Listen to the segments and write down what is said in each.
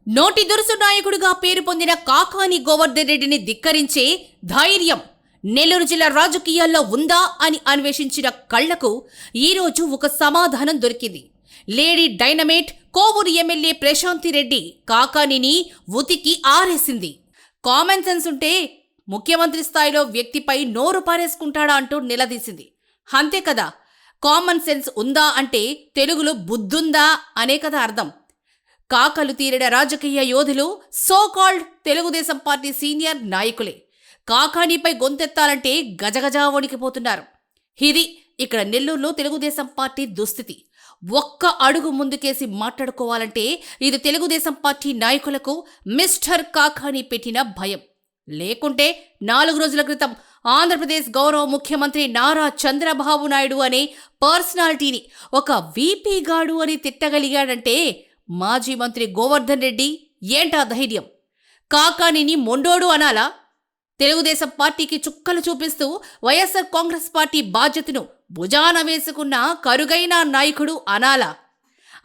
నోటి దురుసు నాయకుడిగా పేరు పొందిన కాకాని గోవర్ధన్ రెడ్డిని ధిక్కరించే ధైర్యం నెల్లూరు జిల్లా రాజకీయాల్లో ఉందా అని అన్వేషించిన కళ్లకు ఈరోజు ఒక సమాధానం దొరికింది. Lady dynamite Kovuru MLA Prashanti Reddy కాకానిని ఉతికి ఆరేసింది. కామన్ సెన్స్ ఉంటే ముఖ్యమంత్రి స్థాయిలో వ్యక్తిపై నోరు పారేసుకుంటాడా అంటూ నిలదీసింది. అంతే కదా, కామన్ సెన్స్ ఉందా అంటే తెలుగులో బుద్ధుందా అనే కదా అర్థం. కాకలు తీరిన రాజకీయ యోధులు సోకాల్డ్ తెలుగుదేశం పార్టీ సీనియర్ నాయకులే కాకానిపై గొంతెత్తాలంటే గజగజా వణికిపోతున్నారు. ఇది ఇక్కడ నెల్లూరులో తెలుగుదేశం పార్టీ దుస్థితి. ఒక్క అడుగు ముందుకేసి మాట్లాడుకోవాలంటే ఇది తెలుగుదేశం పార్టీ నాయకులకు మిస్టర్ కాకాని పెట్టిన భయం. లేకుంటే 4 రోజుల క్రితం ఆంధ్రప్రదేశ్ గౌరవ ముఖ్యమంత్రి నారా చంద్రబాబు నాయుడు అనే పర్సనాలిటీని ఒక వీపీ గాడు అని తిట్టగలిగాడంటే మాజీ మంత్రి గోవర్ధన్ రెడ్డి ఏంటా ధైర్యం? కాకానిని మొండోడు అనాలా? తెలుగుదేశం పార్టీకి చుక్కలు చూపిస్తూ వైఎస్ఆర్ కాంగ్రెస్ పార్టీ బాధ్యతను భుజాన వేసుకున్న కరుగైన నాయకుడు అనాలా?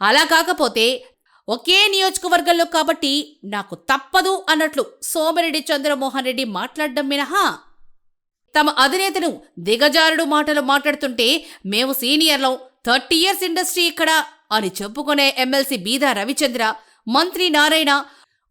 అలా కాకపోతే ఒకే నియోజకవర్గంలో కాబట్టి నాకు తప్పదు అన్నట్లు సోమిరెడ్డి చంద్రమోహన్ రెడ్డి మాట్లాడడం మినహా తమ అధినేతను దిగజారుడు మాటలు మాట్లాడుతుంటే మేము సీనియర్లం, 30 years ఇండస్ట్రీ ఇక్కడ అని చెప్పుకునే ఎమ్మెల్సీ బీదా రవిచంద్ర, మంత్రి నారాయణ,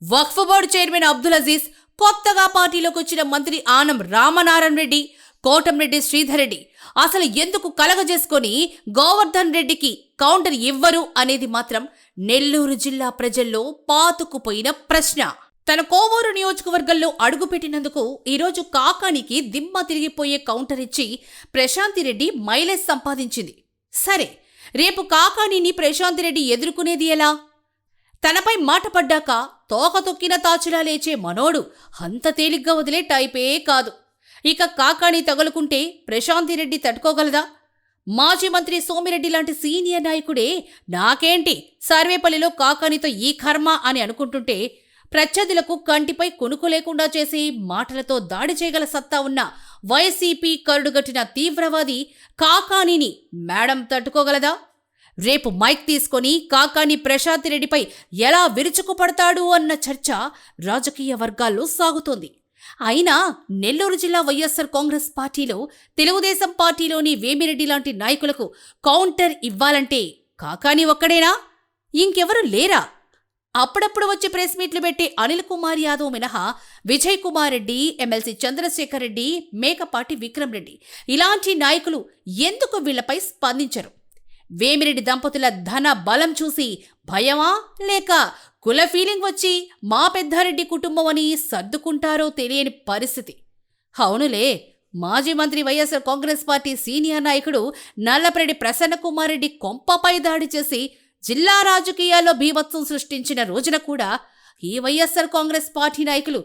వక్ఫ్ బోర్డు చైర్మన్ అబ్దుల్ అజీజ్, కొత్తగా పార్టీలోకి వచ్చిన మంత్రి ఆనం రామనారాయణ రెడ్డి, కోటంరెడ్డి శ్రీధర్ రెడ్డి అసలు ఎందుకు కలగజేసుకొని గోవర్ధన్ రెడ్డికి కౌంటర్ ఇవ్వరు అనేది మాత్రం నెల్లూరు జిల్లా ప్రజల్లో పాతుకుపోయిన ప్రశ్న. తన కోవూరు నియోజకవర్గంలో అడుగుపెట్టినందుకు ఈరోజు కాకానికి దిమ్మ తిరిగిపోయే కౌంటర్ ఇచ్చి ప్రశాంతి రెడ్డి మైలేజ్ సంపాదించింది. సరే, రేపు కాకానిని ప్రశాంతి రెడ్డి ఎదుర్కొనేది ఎలా? తనపై మాట పడ్డాక తోక తొక్కిన తాచులా లేచే మనోడు అంత తేలిగ్గా వదిలే టైపే కాదు. ఇక కాకాని తగులుకుంటే ప్రశాంతి రెడ్డి తట్టుకోగలదా? మాజీ మంత్రి సోమిరెడ్డి లాంటి సీనియర్ నాయకుడే నాకేంటి సర్వేపల్లిలో కాకానితో ఈ కర్మ అని అనుకుంటుంటే ప్రత్యర్థులకు కంటిపై కొనుకు లేకుండా చేసి మాటలతో దాడి చేయగల సత్తా ఉన్న వైసీపీ కరుడుగట్టిన తీవ్రవాది కాకానిని మేడం తట్టుకోగలదా? రేపు మైక్ తీసుకొని కాకాని ప్రశాంతి రెడ్డిపై ఎలా విరుచుకుపడతాడు అన్న చర్చ రాజకీయ వర్గాల్లో సాగుతోంది. అయినా నెల్లూరు జిల్లా వైఎస్ఆర్ కాంగ్రెస్ పార్టీలో తెలుగుదేశం పార్టీలోని వేమిరెడ్డి లాంటి నాయకులకు కౌంటర్ ఇవ్వాలంటే కాకాని ఒక్కడేనా? ఇంకెవరు లేరా? అప్పుడప్పుడు వచ్చి ప్రెస్ మీట్లు పెట్టే అనిల్ కుమార్ యాదవ్ మినహా విజయ్ కుమార్ రెడ్డి, ఎమ్మెల్సీ చంద్రశేఖర్ రెడ్డి, మేకపాటి విక్రమ్ రెడ్డి ఇలాంటి నాయకులు ఎందుకు వీళ్లపై స్పందించరు? వేమిరెడ్డి దంపతుల ధన బలం చూసి భయమా లేక కుల ఫీలింగ్ వచ్చి మా పెద్దారెడ్డి కుటుంబం అని సర్దుకుంటారో తెలియని పరిస్థితి. అవునులే, మాజీ మంత్రి వైఎస్ఆర్ కాంగ్రెస్ పార్టీ సీనియర్ నాయకుడు నల్లపరెడ్డి ప్రసన్నకుమార్ రెడ్డి కొంపపై దాడి చేసి జిల్లా రాజకీయాల్లో బీభత్సం సృష్టించిన రోజున కూడా ఈ వైఎస్ఆర్ కాంగ్రెస్ పార్టీ నాయకులు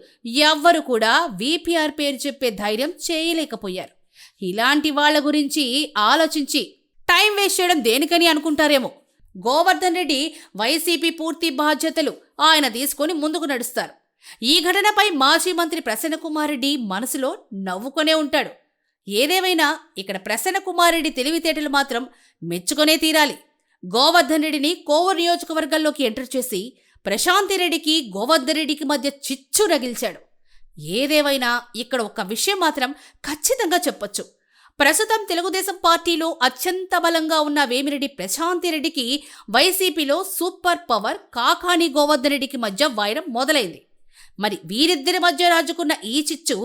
ఎవ్వరు కూడా వీపీఆర్ పేరు చెప్పే ధైర్యం చేయలేకపోయారు. ఇలాంటి వాళ్ల గురించి ఆలోచించి టైం వేస్ట్ చేయడం దేనికని అనుకుంటారేమో. గోవర్ధన్ రెడ్డి వైసీపీ పూర్తి బాధ్యతలు ఆయన తీసుకొని ముందుకు నడుస్తారు. ఈ ఘటనపై మాజీ మంత్రి ప్రసన్నకుమార్ రెడ్డి మనసులో నవ్వుకొనే ఉంటాడు. ఏదేమైనా ఇక్కడ ప్రసన్నకుమార్ రెడ్డి తెలివితేటలు మాత్రం మెచ్చుకొనే తీరాలి. గోవర్ధన్ రెడ్డిని కోవూరు నియోజకవర్గంలోకి ఎంటర్ చేసి ప్రశాంతి రెడ్డికి గోవర్ధన్ రెడ్డికి మధ్య చిచ్చు రగిల్చాడు. ఏదేమైనా ఇక్కడ ఒక విషయం మాత్రం ఖచ్చితంగా చెప్పొచ్చు. ప్రస్తుతం తెలుగుదేశం పార్టీలో అత్యంత బలంగా ఉన్న వేమిరెడ్డి ప్రశాంతి రెడ్డికి వైసీపీలో సూపర్ పవర్ కాకాని గోవర్ధన్ రెడ్డికి మధ్య వైరం మొదలైంది. మరి వీరిద్దరి మధ్య రాజుకున్న ఈ చిచ్చు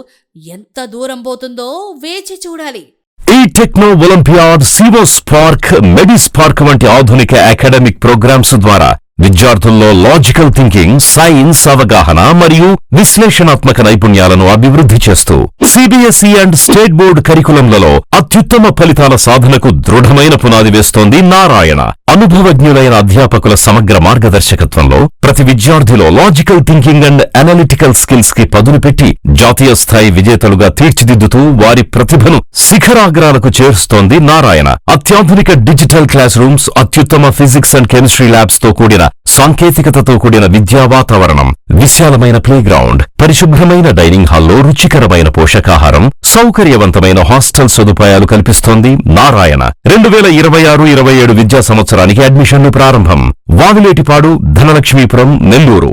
ఎంత దూరం పోతుందో వేచి చూడాలి. ఈ టెక్నో ఒలింపియాడ్, సివో స్పార్క్, మెడి స్పార్క్ వంటి ఆధునిక అకాడమిక్ ప్రోగ్రామ్స్ ద్వారా విద్యార్థుల్లో లాజికల్ థింకింగ్, సైన్స్ అవగాహన మరియు విశ్లేషణాత్మక నైపుణ్యాలను అభివృద్ధి చేస్తూ సిబిఎస్ఈ అండ్ స్టేట్ బోర్డు కరికులంలలో అత్యుత్తమ ఫలితాల సాధనకు దృఢమైన పునాది వేస్తోంది నారాయణ. అనుభవజ్ఞులైన అధ్యాపకుల సమగ్ర మార్గదర్శకత్వంలో ప్రతి విద్యార్థిలో logical thinking and analytical skills కి పదును పెట్టి జాతీయ స్థాయి విజేతలుగా తీర్చిదిద్దుతూ వారి ప్రతిభను శిఖరాగ్రాలకు చేరుస్తోంది నారాయణ. అత్యాధునిక డిజిటల్ క్లాస్ రూమ్స్, అత్యుత్తమ ఫిజిక్స్ అండ్ కెమిస్ట్రీ ల్యాబ్స్ తో కూడిన సాంకేతికతతో కూడిన విద్యా వాతావరణం, విశాలమైన ప్లేగ్రౌండ్, పరిశుభ్రమైన డైనింగ్ హాల్లో రుచికరమైన పోషకాహారం, సౌకర్యవంతమైన హాస్టల్ సదుపాయాలు కల్పిస్తోంది నారాయణ. 2026-27 విద్యా సంవత్సరానికి అడ్మిషన్లు ప్రారంభం. వావిలేటిపాడు, ధనలక్ష్మీపురం, నెల్లూరు.